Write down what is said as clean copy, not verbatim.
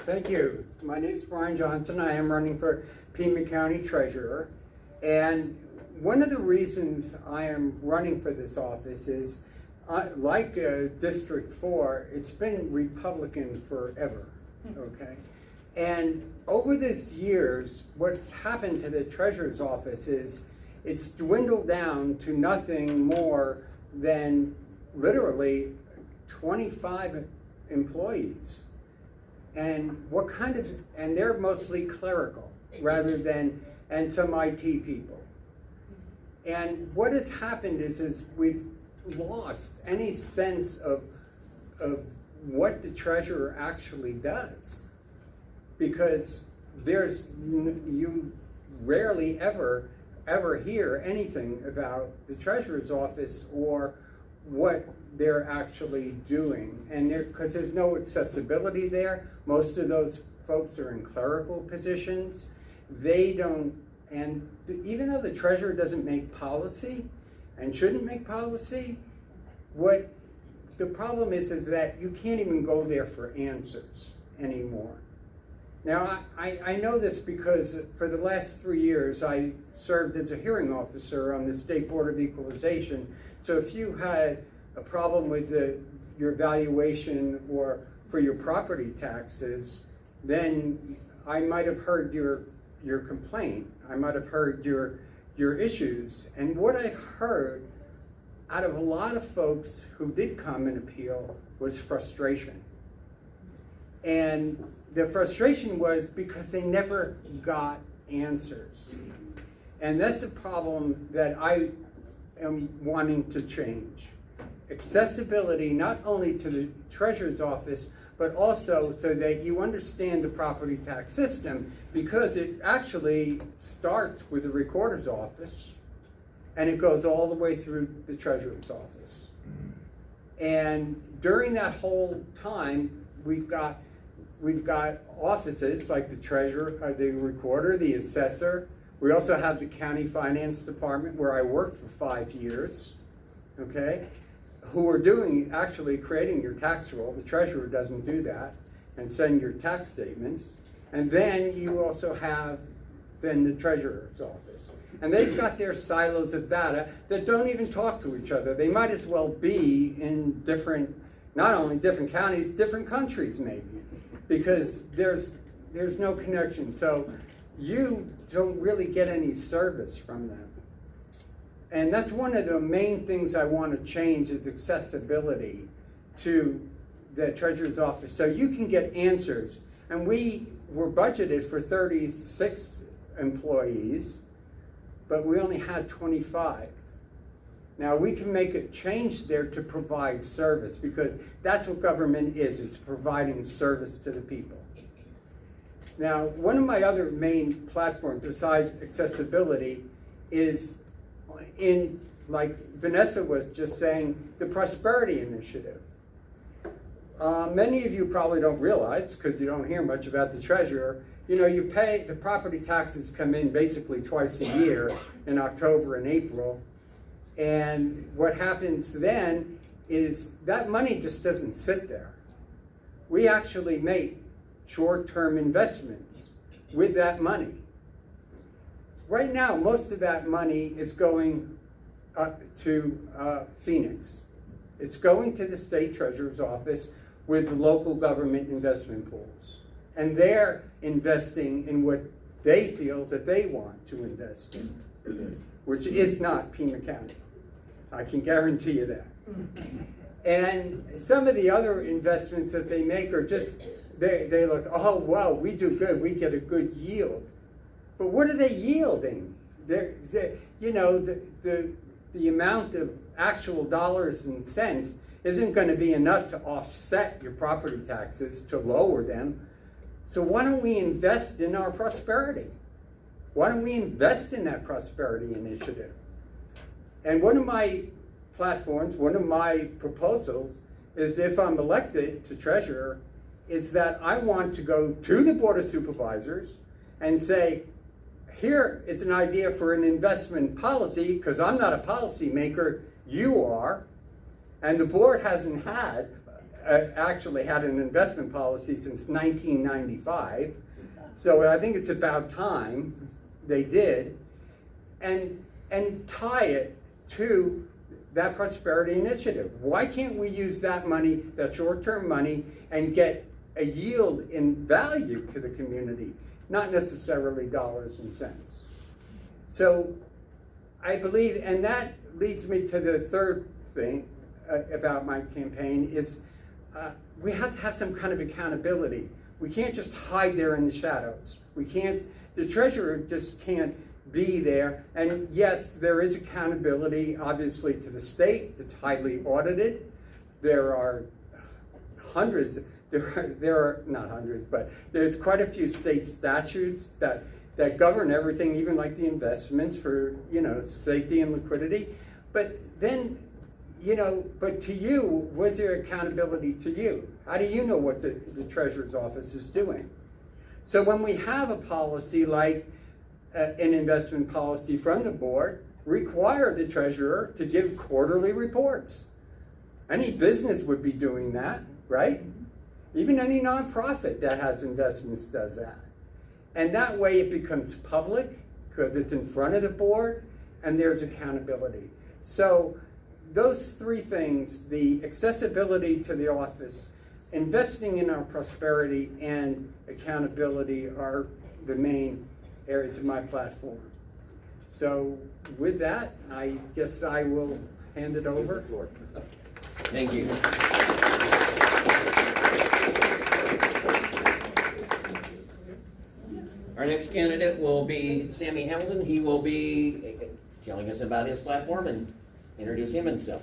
Thank you. My name is Brian Johnson. I am running for Pima County Treasurer. And one of the reasons I am running for this office is, like District 4, it's been Republican forever, okay? And over these years, what's happened to the Treasurer's office is it's dwindled down to nothing more than literally 25 employees. And and they're mostly clerical rather than, and some IT people. And what has happened is we've lost any sense of what the treasurer actually does, because you rarely ever hear anything about the treasurer's office or what they're actually doing. And because there's no accessibility there, most of those folks are in clerical positions. They don't, and even though the treasurer doesn't make policy and shouldn't make policy, what the problem is that you can't even go there for answers anymore. Now, I know this because for the last 3 years, I served as a hearing officer on the State Board of Equalization. So if you had a problem with your valuation or for your property taxes, then I might have heard your complaint. I might have heard your issues. And what I've heard out of a lot of folks who did come and appeal was frustration. And the frustration was because they never got answers. And that's a problem that I am wanting to change. Accessibility not only to the treasurer's office, but also so that you understand the property tax system, because it actually starts with the recorder's office and it goes all the way through the treasurer's office. And during that whole time, we've got offices like the treasurer, the recorder, the assessor. We also have the county finance department where I worked for 5 years, okay, who are actually creating your tax roll. The treasurer doesn't do that, and send your tax statements. And then you also have the treasurer's office. And they've got their silos of data that don't even talk to each other. They might as well be in not only different counties, different countries maybe, because there's no connection. So you don't really get any service from them. And that's one of the main things I want to change, is accessibility to the treasurer's office, so you can get answers. And we were budgeted for 36 employees, but we only had 25. Now we can make a change there to provide service, because that's what government is. It's providing service to the people. Now, one of my other main platforms besides accessibility is like Vanessa was just saying, the Prosperity Initiative. Many of you probably don't realize, because you don't hear much about the treasurer, you pay, the property taxes come in basically twice a year, in October and April. And what happens then is that money just doesn't sit there. We actually make short-term investments with that money. Right now, most of that money is going to Phoenix. It's going to the state treasurer's office with local government investment pools. And they're investing in what they feel that they want to invest in, which is not Pima County. I can guarantee you that. And some of the other investments that they make are just, they look, oh, wow, we do good, we get a good yield. But what are they yielding? The amount of actual dollars and cents isn't going to be enough to offset your property taxes, to lower them. So why don't we invest in our prosperity? Why don't we invest in that Prosperity Initiative? And one of my platforms, one of my proposals is, if I'm elected to treasurer, is that I want to go to the Board of Supervisors and say, here is an idea for an investment policy, because I'm not a policy maker, you are, and the board hasn't had actually had an investment policy since 1995. So I think it's about time they did, and tie it to that prosperity initiative. Why can't we use that money, that short-term money, and get a yield in value to the community, not necessarily dollars and cents? So I believe, and that leads me to the third thing about my campaign is we have to have some kind of accountability. We can't just hide there in the shadows. We can't, the treasurer just can't be there. And yes, there is accountability, obviously, to the state. It's highly audited. There are hundreds, there are not hundreds, but there's quite a few state statutes that govern everything, even like the investments for, safety and liquidity. But then, but to you, was there accountability to you? How do you know what the treasurer's office is doing? So when we have a policy like an investment policy from the board, require the treasurer to give quarterly reports. Any business would be doing that, right? Even any nonprofit that has investments does that. And that way it becomes public because it's in front of the board and there's accountability. So those three things, the accessibility to the office, investing in our prosperity, and accountability are the main areas of my platform. So with that, I guess I will hand it over. Thank you. Our next candidate will be Sammy Hamilton. He will be telling us about his platform and introduce him himself.